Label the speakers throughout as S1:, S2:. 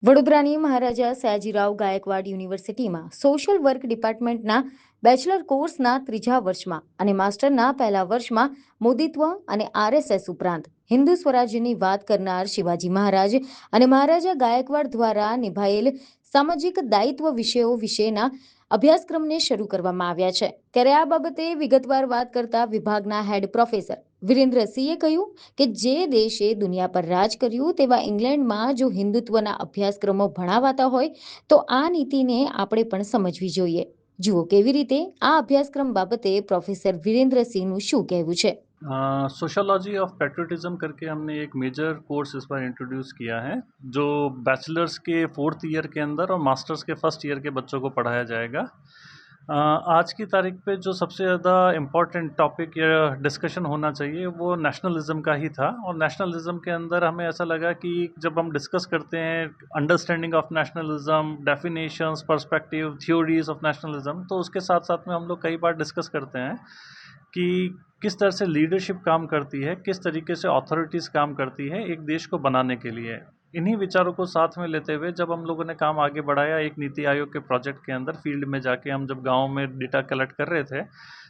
S1: વડોદરાની મહારાજા સયાજીરાવ ગાયકવાડ યુનિવર્સિટીમાં social work ડિપાર્ટમેન્ટના bachelor કોર્સના ત્રીજા વર્ષમાં અને માસ્ટરના પહેલા વર્ષમાં મોદીત્વ અને આરએસએસ ઉપરાંત હિન્દુ સ્વરાજ્યની વાત કરનાર શિવાજી મહારાજ અને મહારાજા ગાયકવાડ દ્વારા નિભાયેલ સામાજિક દાયિત્વ વિષયો વિશેના અભ્યાસક્રમને શરૂ કરવામાં આવ્યા છે। ત્યારે આ બાબતે વિગતવાર વાત કરતા વિભાગના હેડ પ્રોફેસર વિરેન્દ્રસિંહે કહ્યું કે જે દેશે દુનિયા પર રાજ કર્યું તેવા ઇંગ્લેન્ડમાં જો હિન્દુત્વના અભ્યાસક્રમો ભણાવાતા હોય તો આ નીતિને આપણે પણ સમજવી જોઈએ। જુઓ કેવી રીતે આ અભ્યાસક્રમ બાબતે પ્રોફેસર વિરેન્દ્રસિંહનું શું કહેવું છે।
S2: सोशोलॉजी ऑफ पेट्रियटिज्म करके हमने एक मेजर कोर्स इस बार इंट्रोड्यूस किया है, जो बैचलर्स के 4th ईयर के अंदर और मास्टर्स के 1st ईयर के बच्चों को पढ़ाया जाएगा। आज की तारीख पे जो सबसे ज़्यादा इम्पॉर्टेंट टॉपिक या डिस्कशन होना चाहिए वो नेशनलिज्म का ही था। और नेशनलिज्म के अंदर हमें ऐसा लगा कि जब हम डिस्कस करते हैं understanding of nationalism, definitions, perspective, theories of nationalism, तो उसके साथ साथ में हम लोग कई बार डिस्कस करते हैं कि किस तरह से लीडरशिप काम करती है, किस तरीके से अथॉरिटीज़ काम करती है एक देश को बनाने के लिए। इन्हीं विचारों को साथ में लेते हुए जब हम लोगों ने काम आगे बढ़ाया, एक नीति आयोग के प्रोजेक्ट के अंदर फील्ड में जाके हम जब गाँव में डेटा कलेक्ट कर रहे थे,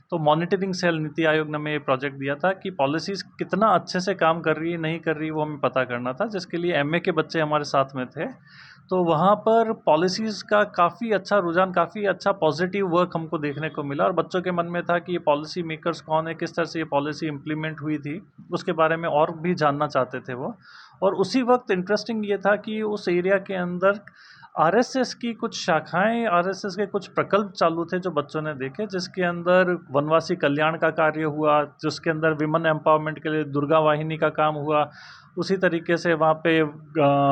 S2: तो मॉनिटरिंग सेल नीति आयोग ने हमें ये प्रोजेक्ट दिया था कि पॉलिसीज़ कितना अच्छे से काम कर रही है, नहीं कर रही है, वो हमें पता करना था, जिसके लिए एमए के बच्चे हमारे साथ में थे। तो वहाँ पर पॉलिसीज़ का काफ़ी अच्छा रुझान, काफ़ी अच्छा पॉजिटिव वर्क हमको देखने को मिला। और बच्चों के मन में था कि ये पॉलिसी मेकर्स कौन है, किस तरह से ये पॉलिसी इम्प्लीमेंट हुई थी, उसके बारे में और भी जानना चाहते थे वो। और उसी वक्त इंटरेस्टिंग ये था कि उस एरिया के अंदर आरएसएस की कुछ शाखाएं, आरएसएस के कुछ प्रकल्प चालू थे जो बच्चों ने देखे, जिसके अंदर वनवासी कल्याण का कार्य हुआ, जिसके अंदर विमेन एम्पावरमेंट के लिए दुर्गा वाहिनी का काम हुआ। उसी तरीके से वहाँ पे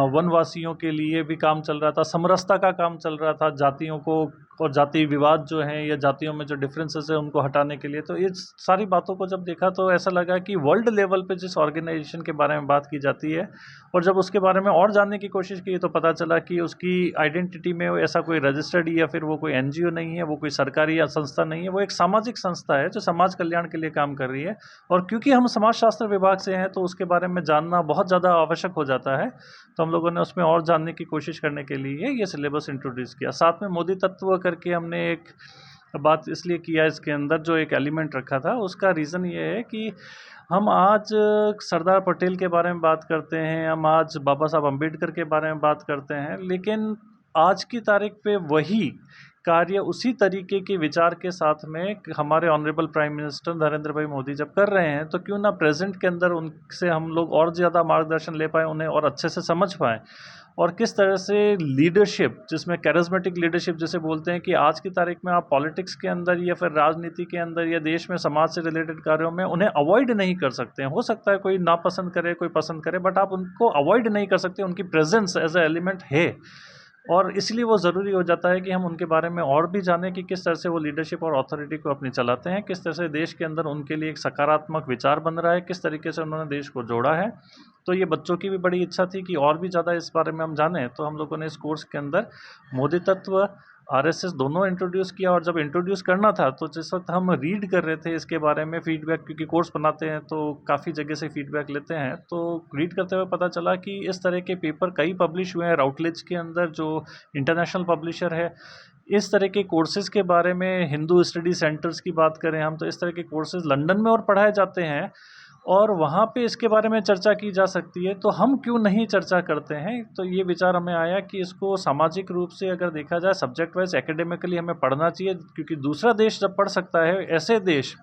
S2: वनवासियों के लिए भी काम चल रहा था, समरसता का काम चल रहा था, जातियों को और जाति विवाद जो हैं या जातियों में जो डिफरेंसेस है उनको हटाने के लिए। तो इस सारी बातों को जब देखा तो ऐसा लगा कि वर्ल्ड लेवल पे जिस ऑर्गेनाइजेशन के बारे में बात की जाती है और जब उसके बारे में और जानने की कोशिश की तो पता चला कि उसकी आइडेंटिटी में ऐसा कोई रजिस्टर्ड या फिर वो कोई एनजीओ नहीं है, वो कोई सरकारी या संस्था नहीं है, वो एक सामाजिक संस्था है जो समाज कल्याण के लिए काम कर रही है। और क्योंकि हम समाजशास्त्र विभाग से हैं तो उसके बारे में जानना बहुत ज़्यादा आवश्यक हो जाता है, तो हम लोगों ने उसमें और जानने की कोशिश करने के लिए ये सिलेबस इंट्रोड्यूस किया। साथ में मोदी तत्व करके हमने एक बात इसलिए किया, इसके अंदर जो एक एलिमेंट रखा था उसका रीज़न ये है कि हम आज सरदार पटेल के बारे में बात करते हैं, हम आज बाबा साहब अम्बेडकर के बारे में बात करते हैं, लेकिन आज की तारीख पे वही कार्य उसी तरीके के विचार के साथ में हमारे ऑनरेबल प्राइम मिनिस्टर नरेंद्र भाई मोदी जब कर रहे हैं, तो क्यों ना प्रेजेंट के अंदर उनसे हम लोग और ज़्यादा मार्गदर्शन ले पाएँ, उन्हें और अच्छे से समझ पाएँ। और किस तरह से लीडरशिप, जिसमें कैरिज्मेटिक लीडरशिप जिसे बोलते हैं, कि आज की तारीख में आप पॉलिटिक्स के अंदर या फिर राजनीति के अंदर या देश में समाज से रिलेटेड कार्यों में उन्हें अवॉइड नहीं कर सकते हैं। हो सकता है कोई नापसंद करे, कोई पसंद करे, बट आप उनको अवॉइड नहीं कर सकते, उनकी प्रेजेंस एज ए एलिमेंट है। और इसलिए वो ज़रूरी हो जाता है कि हम उनके बारे में और भी जानें कि किस तरह से वो लीडरशिप और अथॉरिटी को अपनी चलाते हैं, किस तरह से देश के अंदर उनके लिए एक सकारात्मक विचार बन रहा है, किस तरीके से उन्होंने देश को जोड़ा है। तो ये बच्चों की भी बड़ी इच्छा थी कि और भी ज़्यादा इस बारे में हम जानें, तो हम लोगों ने इस कोर्स के अंदर मोदी तत्व, आरएसएस दोनों इंट्रोड्यूस किया। और जब इंट्रोड्यूस करना था तो जिस वक्त हम रीड कर रहे थे इसके बारे में फीडबैक, क्योंकि कोर्स बनाते हैं तो काफ़ी जगह से फीडबैक लेते हैं, तो रीड करते हुए पता चला कि इस तरह के पेपर कई पब्लिश हुए हैं राउटलेज के अंदर, जो इंटरनेशनल पब्लिशर है। इस तरह के कोर्सेज़ के बारे में हिंदू स्टडी सेंटर्स की बात करें हम, तो इस तरह के कोर्सेज़ लंदन में और पढ़ाए जाते हैं और वहाँ पे इसके बारे में चर्चा की जा सकती है, तो हम क्यों नहीं चर्चा करते हैं। तो ये विचार हमें आया कि इसको सामाजिक रूप से अगर देखा जाए, सब्जेक्ट वाइज एकेडमिकली हमें पढ़ना चाहिए, क्योंकि दूसरा देश जब पढ़ सकता है, ऐसे देश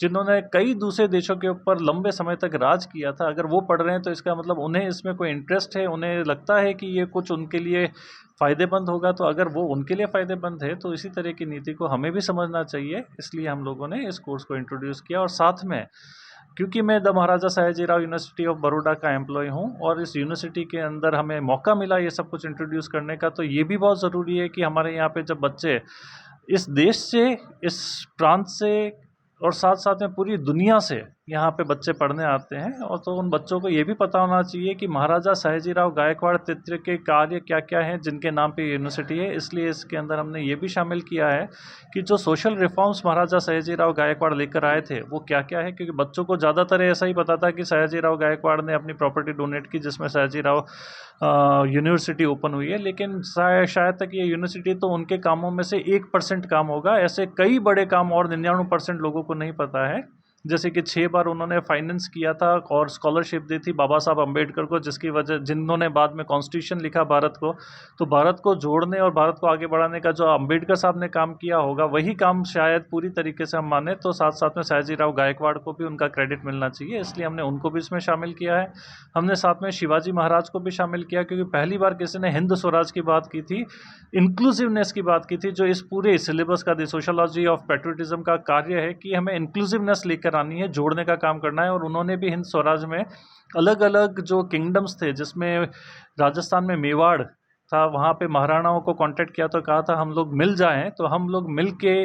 S2: जिन्होंने कई दूसरे देशों के ऊपर लंबे समय तक राज किया था, अगर वो पढ़ रहे हैं तो इसका मतलब उन्हें इसमें कोई इंटरेस्ट है, उन्हें लगता है कि ये कुछ उनके लिए फ़ायदेमंद होगा। तो अगर वो उनके लिए फ़ायदेमंद है तो इसी तरह की नीति को हमें भी समझना चाहिए। इसलिए हम लोगों ने इस कोर्स को इंट्रोड्यूस किया। और साथ में क्योंकि मैं the Maharaja Sayajirao university of Baroda का एम्प्लॉय हूँ और इस यूनिवर्सिटी के अंदर हमें मौका मिला ये सब कुछ इंट्रोड्यूस करने का, तो ये भी बहुत ज़रूरी है कि हमारे यहाँ पे जब बच्चे इस देश से, इस प्रांत से और साथ साथ में पूरी दुनिया से यहाँ पे बच्चे पढ़ने आते हैं, और तो उन बच्चों को ये भी पता होना चाहिए कि महाराजा सयाजीराव गायकवाड़ तृतीय के कार्य क्या क्या हैं जिनके नाम पे यूनिवर्सिटी है। इसलिए इसके अंदर हमने ये भी शामिल किया है कि जो सोशल रिफॉर्म्स महाराजा सयाजीराव गायकवाड़ लेकर आए थे वो क्या क्या है, क्योंकि बच्चों को ज़्यादातर ऐसा ही पता था कि सयाजीराव गायकवाड़ ने अपनी प्रॉपर्टी डोनेट की जिसमें सयाजीराव यूनिवर्सिटी ओपन हुई है, लेकिन शायद तक ये यूनिवर्सिटी तो उनके कामों में से 1% काम होगा। ऐसे कई बड़े काम और 99% लोगों को नहीं पता है। जैसे कि 6 बार उन्होंने फाइनेंस किया था और स्कॉलरशिप दी थी बाबा साहब अम्बेडकर को, जिसकी वजह जिन्होंने बाद में कॉन्स्टिट्यूशन लिखा भारत को, तो भारत को जोड़ने और भारत को आगे बढ़ाने का जो अम्बेडकर साहब ने काम किया होगा वही काम शायद पूरी तरीके से हम माने तो साथ साथ में सयाजीराव गायकवाड़ को भी उनका क्रेडिट मिलना चाहिए, इसलिए हमने उनको भी इसमें शामिल किया है। हमने साथ में शिवाजी महाराज को भी शामिल किया, क्योंकि पहली बार किसी ने हिंद स्वराज की बात की थी, इंक्लूसिवनेस की बात की थी, जो इस पूरे सिलेबस का सोशोलॉजी ऑफ पैट्रियोटिज्म का कार्य है कि हमें इंक्लूसिवनेस लेकर आनी है, जोड़ने का काम करना है। और उन्होंने भी हिंद स्वराज में अलग अलग जो किंगडम्स थे, जिसमें राजस्थान में मेवाड़ था, वहाँ पे महाराणाओं को कांटेक्ट किया तो कहा था हम लोग मिल जाएं तो हम लोग मिल के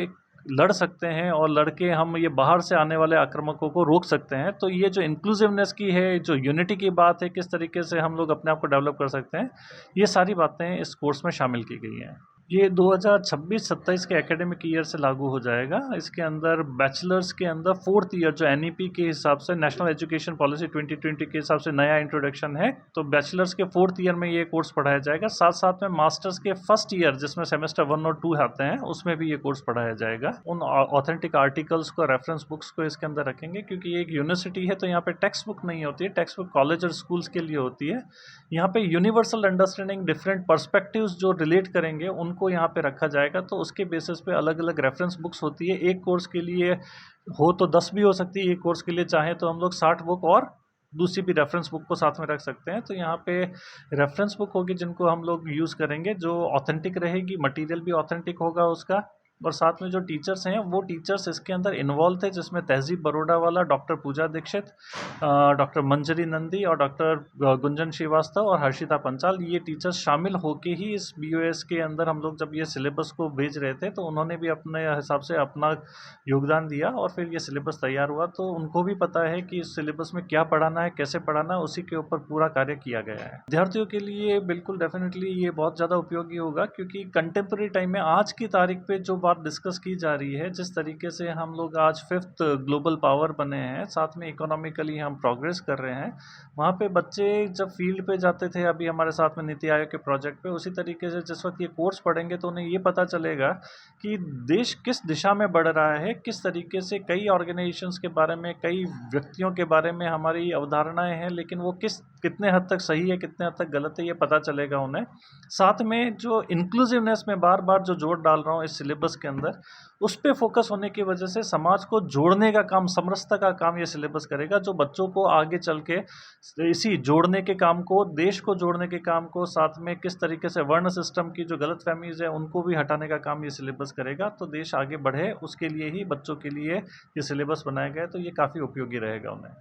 S2: लड़ सकते हैं और लड़के हम ये बाहर से आने वाले आक्रामकों को रोक सकते हैं। तो ये जो इंक्लूसिवनेस की है, जो यूनिटी की बात है, किस तरीके से हम लोग अपने आप को डेवलप कर सकते हैं, ये सारी बातें इस कोर्स में शामिल की गई हैं। ये 2026-27 के एकेडमिक ईयर से लागू हो जाएगा। इसके अंदर बैचलर्स के अंदर 4th ईयर जो एनईपी के हिसाब से, नेशनल एजुकेशन पॉलिसी 2020 के हिसाब से नया इंट्रोडक्शन है, तो बैचलर्स के 4th ईयर में ये कोर्स पढ़ाया जाएगा। साथ साथ में मास्टर्स के 1st ईयर जिसमें सेमेस्टर 1 और 2 आते हैं उसमें भी ये कोर्स पढ़ाया जाएगा। उन ऑथेंटिक आर्टिकल्स को, रेफरेंस बुक्स को इसके अंदर रखेंगे, क्योंकि ये एक यूनिवर्सिटी है तो यहाँ पे टेक्स्ट बुक नहीं होती है, टेक्स्ट बुक कॉलेज और स्कूल्स के लिए होती है। यहाँ पे यूनिवर्सल अंडरस्टैंडिंग, डिफरेंट पर्सपेक्टिव्स जो रिलेट करेंगे उनको यहाँ पे रखा जाएगा। तो उसके बेसिस पे अलग अलग रेफरेंस बुक्स होती है, एक कोर्स के लिए हो तो 10 भी हो सकती है, एक कोर्स के लिए चाहे तो हम लोग 60 बुक और दूसरी भी रेफरेंस बुक को साथ में रख सकते हैं। तो यहाँ पे रेफरेंस बुक होगी जिनको हम लोग यूज़ करेंगे, जो ऑथेंटिक रहेगी, मटेरियल भी ऑथेंटिक होगा उसका, और साथ में जो टीचर्स हैं वो टीचर्स इसके अंदर इन्वॉल्व थे, जिसमें तहजीब बड़ौदा वाला डॉक्टर पूजा दीक्षित, डॉक्टर मंजरी नंदी और डॉक्टर गुंजन श्रीवास्तव और हर्षिता पंचाल, ये टीचर्स शामिल होके ही इस BOS के अंदर हम लोग जब ये सिलेबस को भेज रहे थे तो उन्होंने भी अपने हिसाब से अपना योगदान दिया और फिर ये सिलेबस तैयार हुआ। तो उनको भी पता है कि इस सिलेबस में क्या पढ़ाना है, कैसे पढ़ाना है, उसी के ऊपर पूरा कार्य किया गया है। विद्यार्थियों के लिए बिल्कुल डेफिनेटली ये बहुत ज़्यादा उपयोगी होगा, क्योंकि कंटेम्प्रेरी टाइम में आज की तारीख पे जो बात डिस्कस की जा रही है, जिस तरीके से हम लोग आज 5th ग्लोबल पावर बने हैं, साथ में इकोनॉमिकली हम प्रोग्रेस कर रहे हैं, वहाँ पे बच्चे जब फील्ड पे जाते थे, अभी हमारे साथ में नीति आयोग के प्रोजेक्ट पे, उसी तरीके से जिस वक्त ये कोर्स पढ़ेंगे तो उन्हें ये पता चलेगा कि देश किस दिशा में बढ़ रहा है, किस तरीके से कई ऑर्गेनाइजेशंस के बारे में, कई व्यक्तियों के बारे में हमारी अवधारणाएं हैं, लेकिन वो कितने हद तक सही है, कितने हद तक गलत है, ये पता चलेगा उन्हें। साथ में जो इंक्लूसिवनेस में बार बार जो जोर डाल रहा हूँ इस सिलेबस के अंदर, उस पे फोकस होने की वजह से समाज को जोड़ने का काम, समरसता का काम ये सिलेबस करेगा, जो बच्चों को आगे चल के इसी जोड़ने के काम को, देश को जोड़ने के काम को, साथ में किस तरीके से वर्ण सिस्टम की जो गलत फहमीज है उनको भी हटाने का काम ये सिलेबस करेगा। तो देश आगे बढ़े उसके लिए ही बच्चों के लिए ये सिलेबस बनाया गया है, तो ये काफ़ी उपयोगी रहेगा उन्हें।